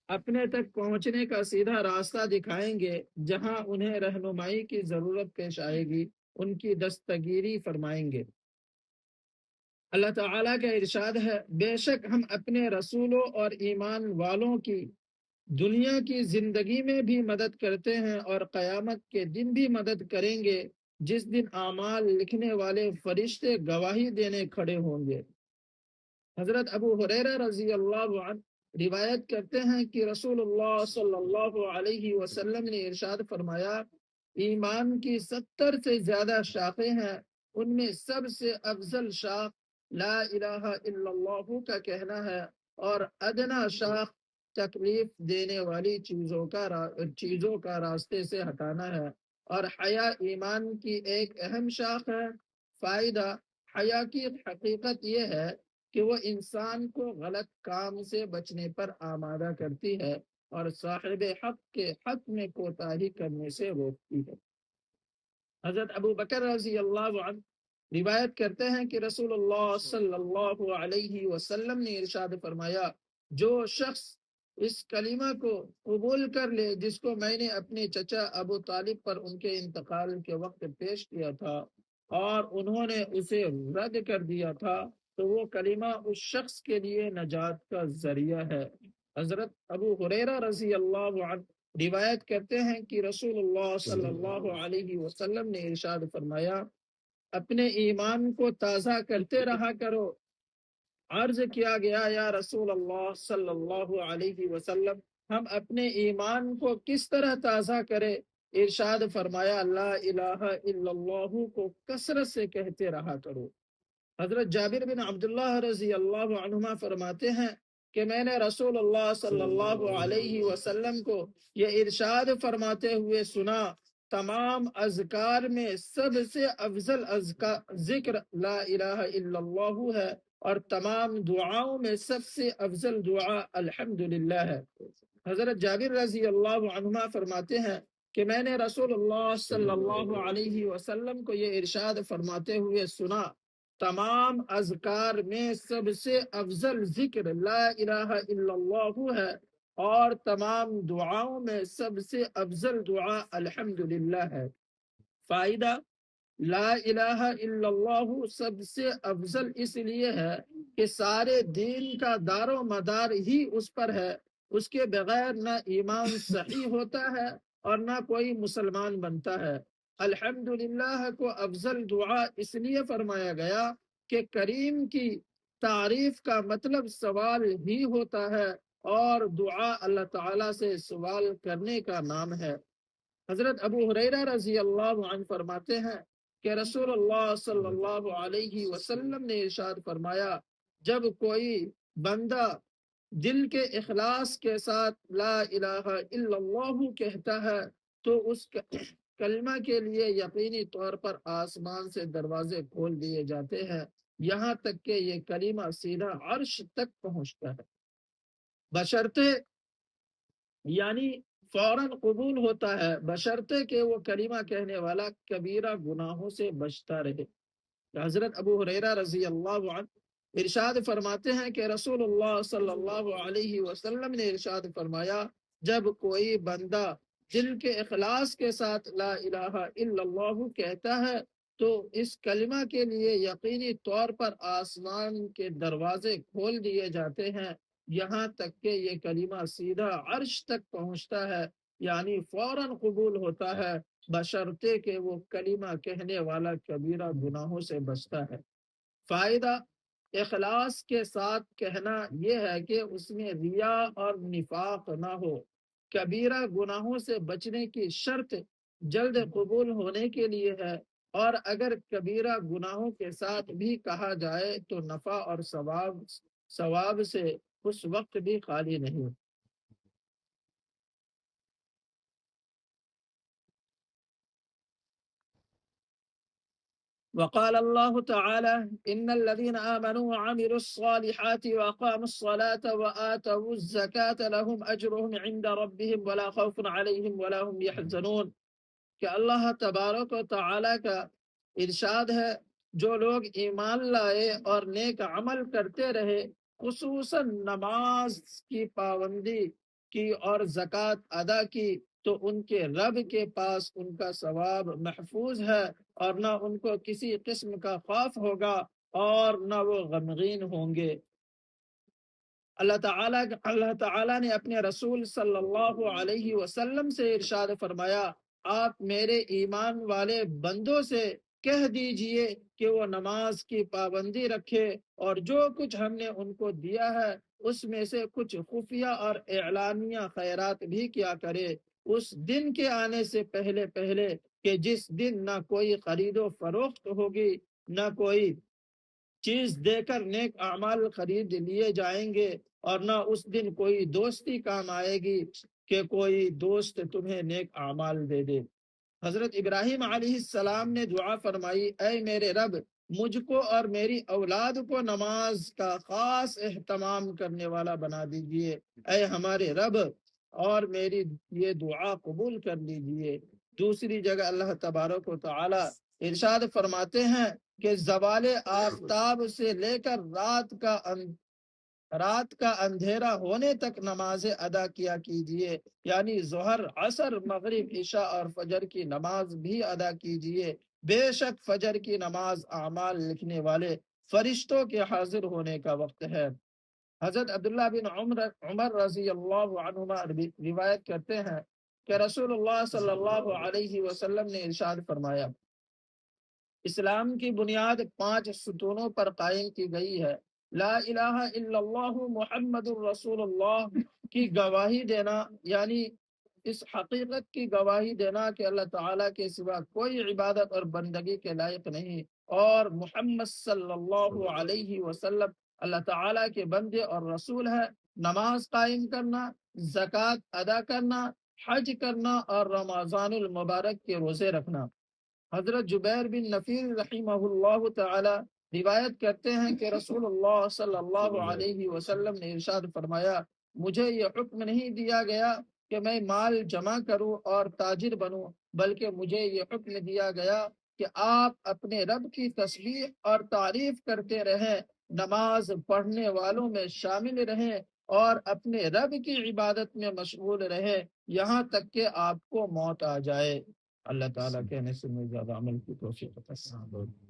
اپنے تک پہنچنے کا سیدھا راستہ دکھائیں گے، جہاں انہیں رہنمائی کی ضرورت پیش آئے گی ان کی دستگیری فرمائیں گے۔ اللہ تعالیٰ کا ارشاد ہے، بے شک ہم اپنے رسولوں اور ایمان والوں کی دنیا کی زندگی میں بھی مدد کرتے ہیں اور قیامت کے دن بھی مدد کریں گے، جس دن اعمال لکھنے والے فرشتے گواہی دینے کھڑے ہوں گے۔ حضرت ابو ہریرہ رضی اللہ عنہ روایت کرتے ہیں کہ رسول اللہ صلی اللہ علیہ وسلم نے ارشاد فرمایا، ایمان کی 70 سے زیادہ شاخیں ہیں، ان میں سب سے افضل شاخ لا الہ الا اللہ کا کہنا ہے، اور ادنا شاخ تکلیف دینے والی چیزوں کا راستے سے ہٹانا ہے، اور حیا ایمان کی ایک اہم شاخ ہے۔ فائدہ: حیا کی حقیقت یہ ہے کہ وہ انسان کو غلط کام سے بچنے پر آمادہ کرتی ہے اور صاحب حق کے حق میں کوتاہی کرنے سے روکتی ہے۔ حضرت ابو بکر رضی اللہ عنہ روایت کرتے ہیں کہ رسول اللہ صلی اللہ علیہ وسلم نے ارشاد فرمایا، جو شخص اس کلمہ کو قبول کر لے جس کو میں نے اپنے چچا ابو طالب پر ان کے انتقال کے وقت پیش کیا تھا اور انہوں نے اسے رد کر دیا تھا، تو وہ کلمہ اس شخص کے لیے نجات کا ذریعہ ہے۔ حضرت ابو ہریرہ رضی اللہ عنہ روایت کرتے ہیں کہ رسول اللہ صلی اللہ علیہ وسلم نے ارشاد فرمایا، اپنے ایمان کو تازہ کرتے رہا کرو۔ عرض کیا گیا، یا رسول اللہ صلی اللہ علیہ وسلم، ہم اپنے ایمان کو کس طرح تازہ کریں؟ ارشاد فرمایا، لا الہ الا اللہ کو کثرت سے کہتے رہا کرو۔ حضرت جابر بن عبداللہ رضی اللہ عنہما فرماتے ہیں کہ میں نے رسول اللہ صلی اللہ علیہ وسلم کو یہ ارشاد فرماتے ہوئے سنا، تمام اذکار میں سب سے افضل ذکر لا الہ الا اللہ ہے، اور تمام دعاؤں میں سب سے افضل دعا الحمدللہ ہے۔ حضرت جابر رضی اللہ عنہما فرماتے ہیں کہ میں نے رسول اللہ صلی اللہ علیہ وسلم کو یہ ارشاد فرماتے ہوئے سنا، تمام اذکار میں سب سے افضل ذکر لا الہ الا اللہ ہے، اور تمام دعاؤں میں سب سے افضل دعا الحمدللہ ہے۔ فائدہ: لا الہ الا اللہ سب سے افضل اس لیے ہے کہ سارے دین کا دار و مدار ہی اس پر ہے، اس کے بغیر نہ ایمان صحیح ہوتا ہے اور نہ کوئی مسلمان بنتا ہے۔ الحمدللہ کو افضل دعا اس لیے فرمایا گیا کہ کریم کی تعریف کا مطلب سوال ہی ہوتا ہے، اور دعا اللہ تعالیٰ سے سوال کرنے کا نام ہے۔ حضرت ابو ہریرہ رضی اللہ عنہ فرماتے ہیں کہ رسول اللہ صلی اللہ علیہ وسلم نے ارشاد فرمایا، جب کوئی بندہ دل کے اخلاص کے ساتھ لا الہ الا اللہ کہتا ہے تو اس کلمہ کے لیے یقینی طور پر آسمان سے دروازے کھول دیے جاتے ہیں، یہاں تک کہ یہ کلمہ سیدھا عرش تک پہنچتا ہے، بشرطے یعنی فوراً قبول ہوتا ہے، بشرطے کہ وہ کلمہ کہنے والا کبیرہ گناہوں سے بچتا رہے۔ حضرت ابو ہریرہ رضی اللہ عنہ ارشاد فرماتے ہیں کہ رسول اللہ صلی اللہ علیہ وسلم نے ارشاد فرمایا، جب کوئی بندہ دل کے اخلاص کے ساتھ لا الہ الا اللہ کہتا ہے تو اس کلمہ کے لیے یقینی طور پر آسمان کے دروازے کھول دیے جاتے ہیں، یہاں تک کہ یہ کلمہ سیدھا عرش تک پہنچتا ہے، یعنی فوراً قبول ہوتا ہے، بشرطے کہ وہ کلمہ کہنے والا کبیرہ گناہوں سے بچتا ہے۔ فائدہ: اخلاص کے ساتھ کہنا یہ ہے کہ اس میں ریا اور نفاق نہ ہو۔ کبیرہ گناہوں سے بچنے کی شرط جلد قبول ہونے کے لیے ہے، اور اگر کبیرہ گناہوں کے ساتھ بھی کہا جائے تو نفع اور ثواب سے اس وقت بھی خالی نہیں۔ وقال الله تعالى إن الذين آمنوا وعملوا الصالحات وأقاموا الصلاة وآتوا الزكاة لهم أجرهم عند ربهم ولا خوف عليهم ولا هم يحزنون، کہ اللہ تبارک و تعالی کا ارشاد ہے، جو لوگ ایمان لائے اور نیک عمل کرتے رہے، خصوصاً نماز کی پابندی کی اور زکوٰۃ ادا کی تو ان کے رب کے پاس ان کا ثواب محفوظ ہے، اور نہ ان کو کسی قسم کا خوف ہوگا اور نہ وہ غمگین ہوں گے۔ اللہ تعالیٰ نے اپنے رسول صلی اللہ علیہ وسلم سے ارشاد فرمایا، آپ میرے ایمان والے بندوں سے کہہ دیجئے کہ وہ نماز کی پابندی رکھے، اور جو کچھ ہم نے ان کو دیا ہے اس میں سے کچھ خفیہ اور اعلانیہ خیرات بھی کیا کرے، اس دن کے آنے سے پہلے پہلے کہ جس دن نہ کوئی خرید و فروخت ہوگی، نہ کوئی چیز دے کر نیک اعمال خرید لیے جائیں گے، اور نہ اس دن کوئی دوستی کام آئے گی کہ کوئی دوست تمہیں نیک اعمال دے دے۔ حضرت ابراہیم علیہ السلام نے دعا فرمائی، اے میرے رب، مجھ کو اور میری اولاد کو نماز کا خاص اہتمام کرنے والا بنا دیجئے، اے ہمارے رب، اور میری یہ دعا قبول کر لیجئے۔ دوسری جگہ اللہ تبارک و تعالی ارشاد فرماتے ہیں کہ زوال آفتاب سے لے کر رات کا اندھیرا ہونے تک نماز ادا کیا کیجئے، یعنی ظہر، عصر، مغرب، عشاء اور فجر کی نماز بھی ادا کیجئے، بے شک فجر کی نماز اعمال لکھنے والے فرشتوں کے حاضر ہونے کا وقت ہے۔ حضرت عبداللہ بن عمر رضی اللہ عنہما روایت کرتے ہیں کہ رسول اللہ صلی اللہ علیہ وسلم نے ارشاد فرمایا، اسلام کی بنیاد 5 ستونوں پر قائم کی گئی ہے، لا الہ الا اللہ محمد الرسول اللہ کی گواہی دینا، یعنی اس حقیقت کی گواہی دینا کہ اللہ تعالیٰ کے سوا کوئی عبادت اور بندگی کے لائق نہیں، اور محمد صلی اللہ علیہ وسلم اللہ تعالیٰ کے بندے اور رسول ہے، نماز قائم کرنا، زکوٰۃ ادا کرنا، حج کرنا اور رمضان المبارک کے روزے رکھنا۔ حضرت جبیر بن نفیر رحمہ اللہ تعالی روایت کرتے ہیں کہ رسول اللہ صلی اللہ علیہ وسلم نے ارشاد فرمایا، مجھے یہ حکم نہیں دیا گیا کہ میں مال جمع کروں اور تاجر بنوں، بلکہ مجھے یہ حکم دیا گیا کہ آپ اپنے رب کی تسبیح اور تعریف کرتے رہیں، نماز پڑھنے والوں میں شامل رہیں اور اپنے رب کی عبادت میں مشغول رہیں یہاں تک کہ آپ کو موت آ جائے۔ اللہ تعالیٰ کہنے سے میں زیادہ عمل کی توفیق عطا فرمائے۔